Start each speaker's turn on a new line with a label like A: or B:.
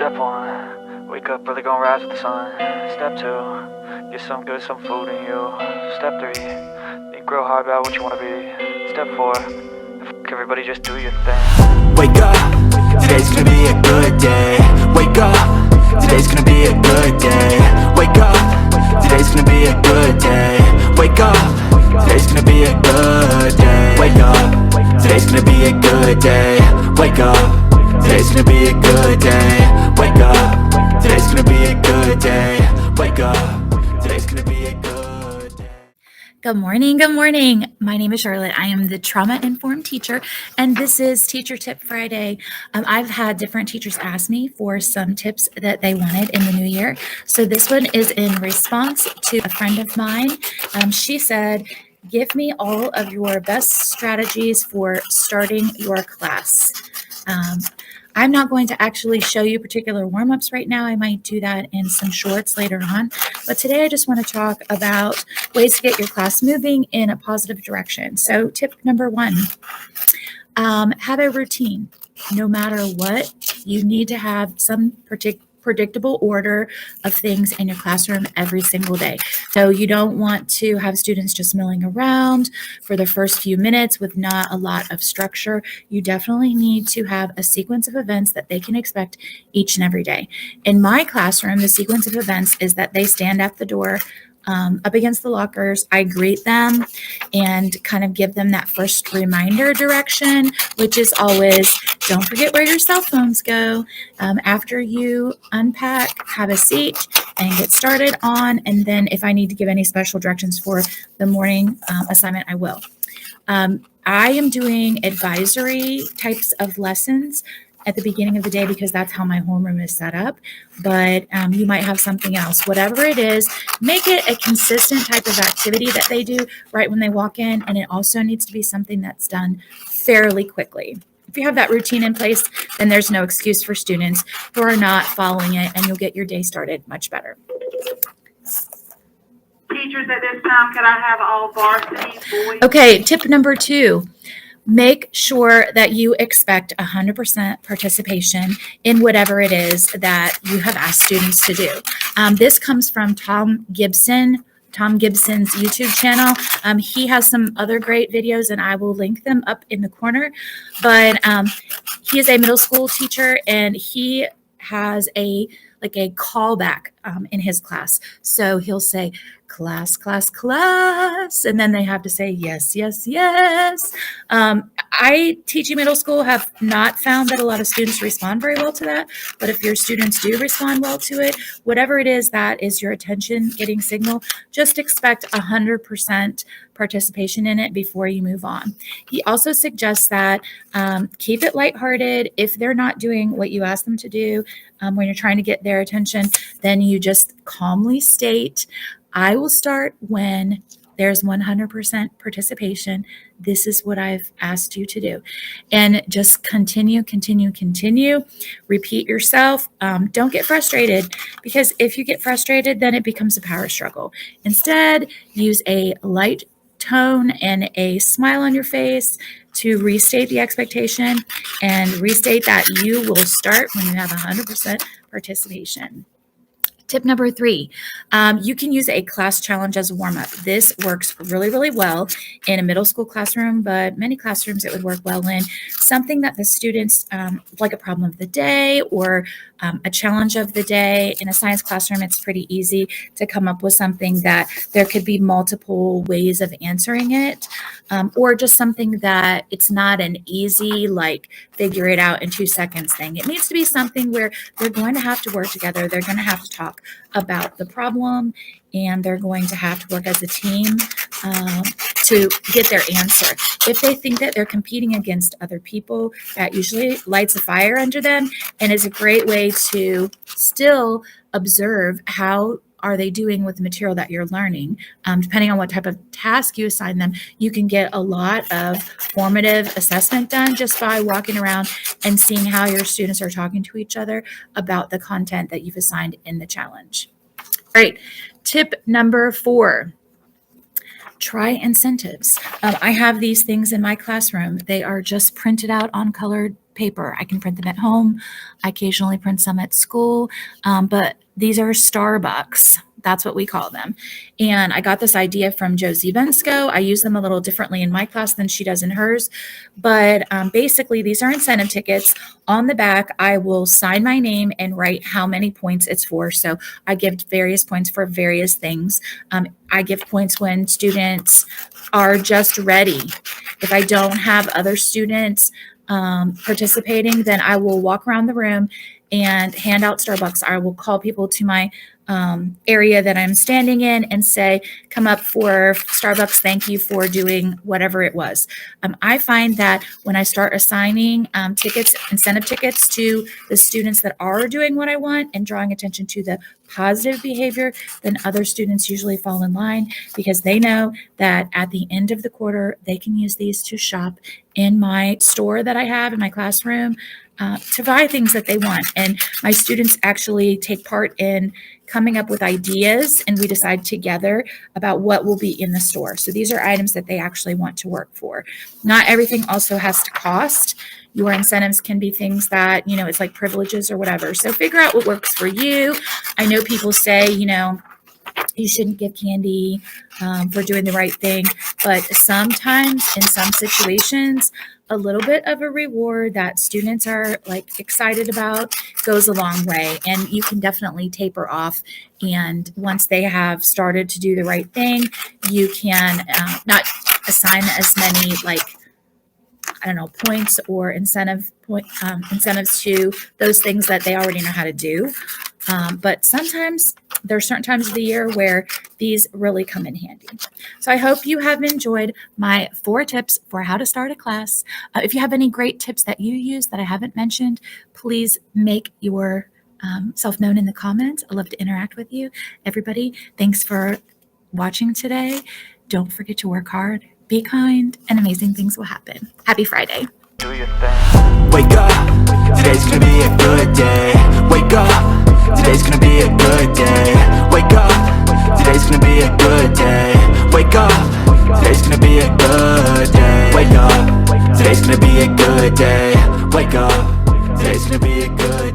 A: Step one, wake up early, gonna rise with the sun. Step two, get some good, some food in you. Step three, think real hard about what you wanna be. Step four, everybody just do your thing.
B: Wake up, today's gonna be a good day. Wake up, today's gonna be a good day. Wake up, today's gonna be a good day. Wake up, today's gonna be a good day. Wake up, today's gonna be a good day. Wake up, today's gonna be a good day. Wake up, today's gonna be a good day. Wake up, today's gonna be a good day.
C: Good morning. Good morning. My name is Charlotte. I am the trauma-informed teacher, and this is Teacher Tip Friday. I've had different teachers ask me for some tips that they wanted in the new year. So this one is in response to a friend of mine. She said, give me all of your best strategies for starting your class. I'm not going to actually show you particular warm-ups right now. I might do that in some shorts later on. But today I just want to talk about ways to get your class moving in a positive direction. So tip number one, have a routine. No matter what, you need to have some predictable order of things in your classroom every single day. So you don't want to have students just milling around for the first few minutes with not a lot of structure. You definitely need to have a sequence of events that they can expect each and every day. In my classroom, the sequence of events is that they stand at the door up against the lockers. I greet them and kind of give them that first reminder direction, which is always, don't forget where your cell phones go. After you unpack, have a seat and get started on. And then if I need to give any special directions for the morning assignment, I will. I am doing advisory types of lessons at the beginning of the day because that's how my homeroom is set up. But you might have something else. Whatever it is, make it a consistent type of activity that they do right when they walk in. And it also needs to be something that's done fairly quickly. If you have that routine in place, then there's no excuse for students who are not following it, and you'll get your day started much better.
D: Teachers, at this time, can I have all varsity boys?
C: Okay, tip number two. Make sure that you expect 100% participation in whatever it is that you have asked students to do. This comes from Tom Gibson's YouTube channel. He has some other great videos, and I will link them up in the corner. But he is a middle school teacher, and he has a callback in his class. So he'll say, class, class, class, and then they have to say yes, yes, yes. I, teaching middle school, have not found that a lot of students respond very well to that, but if your students do respond well to it, whatever it is that is your attention getting signal, just expect 100% participation in it before you move on. He also suggests that keep it lighthearted. If they're not doing what you ask them to do when you're trying to get their attention, then you just calmly state, I will start when there's 100% participation. This is what I've asked you to do. And just continue. Repeat yourself. Don't get frustrated, because if you get frustrated, then it becomes a power struggle. Instead, use a light tone and a smile on your face to restate the expectation and restate that you will start when you have 100% participation. Tip number three, you can use a class challenge as a warm-up. This works really, really well in a middle school classroom, but many classrooms it would work well in. Something that the students, like a problem of the day or a challenge of the day. In a science classroom, it's pretty easy to come up with something that there could be multiple ways of answering it, or just something that it's not an easy, figure it out in 2 seconds thing. It needs to be something where they're going to have to work together. They're going to have to talk about the problem, and they're going to have to work as a team to get their answer. If they think that they're competing against other people, that usually lights a fire under them and is a great way to still observe how are they doing with the material that you're learning. Depending on what type of task you assign them, you can get a lot of formative assessment done just by walking around and seeing how your students are talking to each other about the content that you've assigned in the challenge. All right, tip number 4. Try incentives. I have these things in my classroom. They are just printed out on colored paper. I can print them at home. I occasionally print some at school, but these are Starbucks. That's what we call them. And I got this idea from Josie Bensko. I use them a little differently in my class than she does in hers. But basically, these are incentive tickets. On the back, I will sign my name and write how many points it's for. So I give various points for various things. I give points when students are just ready. If I don't have other students participating, then I will walk around the room and hand out Starbucks. I will call people to my area that I'm standing in and say, come up for Starbucks. Thank you for doing whatever it was. I find that when I start assigning tickets, incentive tickets to the students that are doing what I want and drawing attention to the positive behavior, then other students usually fall in line because they know that at the end of the quarter, they can use these to shop in my store that I have in my classroom to buy things that they want. And my students actually take part in coming up with ideas, and we decide together about what will be in the store. So these are items that they actually want to work for. Not everything also has to cost. Your incentives can be things that, it's like privileges or whatever. So figure out what works for you. I know people say, you shouldn't give candy for doing the right thing. But sometimes in some situations, a little bit of a reward that students are excited about goes a long way. And you can definitely taper off. And once they have started to do the right thing, you can not assign as many points or incentives to those things that they already know how to do. But sometimes there are certain times of the year where these really come in handy. So I hope you have enjoyed my 4 tips for how to start a class. If you have any great tips that you use that I haven't mentioned, please make your self known in the comments. I love to interact with you. Everybody, thanks for watching today. Don't forget to work hard, be kind, and amazing things will happen. Happy Friday.
A: Do your thing.
B: Wake up, today's gonna be a good day. Wake up, today's gonna be a good day. Wake up, today's gonna be a good day. Wake up, today's gonna be a good day. Wake up, today's gonna be a good day. Wake up, today's gonna be a good day.